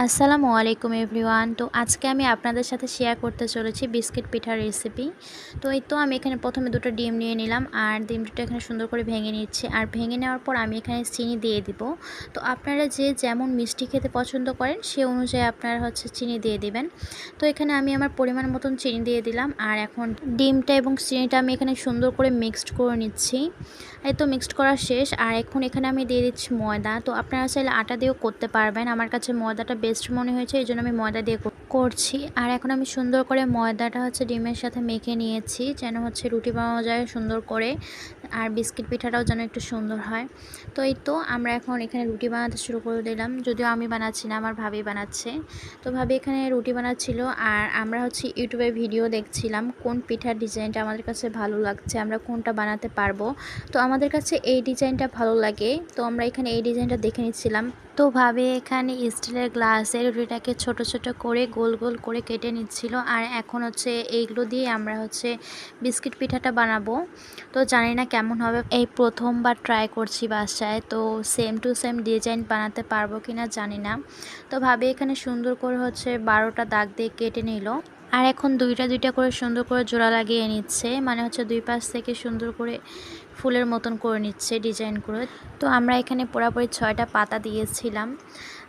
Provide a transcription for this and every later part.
আসসালামু আলাইকুম এভরিওয়ান। তো আজকে আমি আপনাদের সাথে শেয়ার করতে চলেছি বিস্কিট পিঠার রেসিপি। তো এই তো আমি এখানে প্রথমে দুটো ডিম নিয়ে নিলাম আর ডিম দুটো এখানে সুন্দর করে ভেঙে নিচ্ছি। আর ভেঙে নেওয়ার পর আমি এখানে চিনি দিয়ে দিব। তো আপনারা যে যেমন মিষ্টি খেতে পছন্দ করেন সে অনুযায়ী আপনারা চিনি দিয়ে দিবেন। তো এখানে আমি আমার পরিমাণ মতন চিনি দিয়ে দিলাম। আর এখন ডিমটা এবং চিনিটা আমি এখানে সুন্দর করে মিক্সড করে নিচ্ছি। এই তো মিক্সড করা শেষ। আর এখন এখানে আমি দিয়ে দিচ্ছি ময়দা। তো আপনারা চাইলে আটা দিয়েও করতে পারবেন, আমার কাছে ময়দাটা বেস্ট মনে হয়েছে, এই জন্য আমি ময়দা দিয়ে করছি। আর এখন আমি সুন্দর করে ময়দাটা ডিমের সাথে মেখে নিয়েছি, যেন রুটি বানানো যায় সুন্দর করে, আর বিস্কিট পিঠাটাও যেন একটু সুন্দর হয়। তো এই তো আমরা এখন এখানে রুটি বানাতে শুরু করে দিলাম, যদিও আমি বানাচ্ছি না, আমার ভাবি বানাচ্ছে। তো ভাবি এখানে রুটি বানাচ্ছিল আর আমরা ইউটিউবে ভিডিও দেখছিলাম কোন পিঠার ডিজাইনটা আমাদের কাছে ভালো লাগছে, আমরা কোনটা বানাতে পারবো। তো আমাদের কাছে এই ডিজাইনটা ভালো লাগে, তো আমরা এখানে এই ডিজাইনটা দেখে নিচ্ছিলাম। তো ভাবে এখানে স্টিলের গ্লাসে রুটিটাকে ছোট ছোট করে গোল গোল করে কেটে নিচ্ছিল। আর এখন এইগুলো দিয়ে আমরা বিস্কিট পিঠাটা বানাবো। তো জানি না কেমন হবে, এই প্রথমবার ট্রাই করছি বাসায়, তো সেম টু সেম ডিজাইন বানাতে পারবো কিনা জানি না। তো ভাবে এখানে সুন্দর করে 12টা দাগ দিয়ে কেটে নিল। আর এখন দুইটা দুইটা করে সুন্দর করে জোড়া লাগিয়ে নিচ্ছে, মানে দুই পাশ থেকে সুন্দর করে ফুলের মতন করে নিচ্ছে ডিজাইন করে। তো আমরা এখানে পুরোপুরি 6টা পাতা দিয়েছিলাম।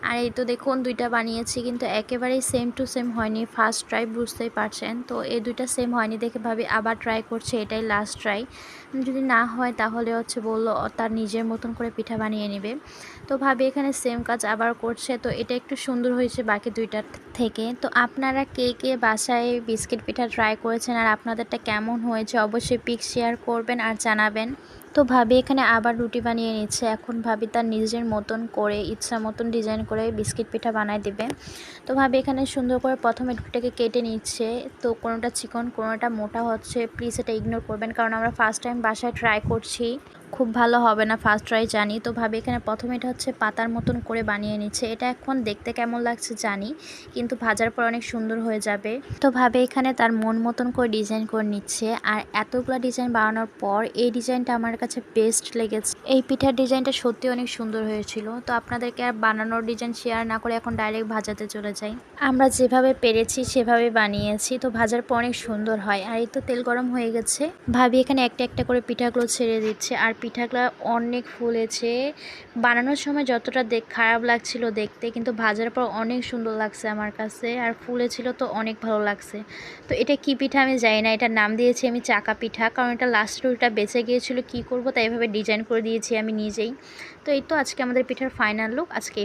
আর এই তো দেখুন দুইটা বানিয়েছি, কিন্তু একেবারেই সেম টু সেম হয়নি, ফার্স্ট ট্রাই, বুঝতেই পারছেন। তো এই দুইটা সেম হয়নি দেখে ভাবি আবার ট্রাই করছে, এটাই লাস্ট ট্রাই, যদি না হয় তাহলে বললো তার নিজের মতন করে পিঠা বানিয়ে নেবে। তো ভাবি এখানে সেম কাজ আবার করছে, তো এটা একটু সুন্দর হয়েছে বাকি দুইটার থেকে। তো আপনারা কে কে বাসায় বিস্কিট পিঠা ট্রাই করেছেন আর আপনাদেরটা কেমন হয়েছে অবশ্যই পিক শেয়ার করবেন আর জানাবেন। তো ভাবি এখানে আবার রুটি বানিয়ে নিচ্ছে, এখন ভাবি তার নিজের মতন করে ইচ্ছা মতন ডিজাইন করে বিস্কিট পিঠা বানায় দেবে। তো ভাবি এখানে সুন্দর করে প্রথমে রুটিটাকে কেটে নিচ্ছে, তো কোনোটা চিকন কোনোটা মোটা প্লিজ এটা ইগনোর করবেন, কারণ আমরা ফার্স্ট টাইম বাসায় ট্রাই করছি, খুব ভালো হবে না ফার্স্ট ট্রাই জানি। তো ভাবি এখানে প্রথমে এটা পাতার মতন করে বানিয়ে নিচ্ছে, এটা এখন দেখতে কেমন লাগছে জানি, কিন্তু ভাজার পর অনেক সুন্দর হয়ে যাবে। তো ভাবে এখানে তার মন মতন করে ডিজাইন করে নিচ্ছে। আর এতগুলো ডিজাইন বানানোর পর এই ডিজাইনটা আমার কাছে বেস্ট লেগেছে, এই পিঠার ডিজাইনটা সত্যি অনেক সুন্দর হয়েছিল। তো আপনাদেরকে আর বানানোর ডিজাইন শেয়ার না করে এখন ডাইরেক্ট ভাজাতে চলে যাই। আমরা যেভাবে পেরেছি সেভাবে বানিয়েছি, তো ভাজার পর অনেক সুন্দর হয়। আর এই তো তেল গরম হয়ে গেছে, ভাবি এখানে একটা একটা করে পিঠাগুলো ছেড়ে দিচ্ছে। আর পিঠাগুলো অনেক ফুলেছে, বানানোর সময় যতটা খারাপ লাগছিল দেখতে, কিন্তু ভাজার পর অনেক সুন্দর লাগছে আমার কাছে, আর ফুলেছিল তো অনেক ভালো লাগছে। তো এটা কি পিঠা আমি জানি না, এটার নাম দিয়েছি আমি চাকা পিঠা, কারণ এটা লাস্ট রুটিটা বেঁচে গিয়েছিল, কি করব তাই এভাবে ডিজাইন করে দিয়েছি আমি নিজেই। তো এই তো আজকে আমাদের পিঠার ফাইনাল লুক আজকে।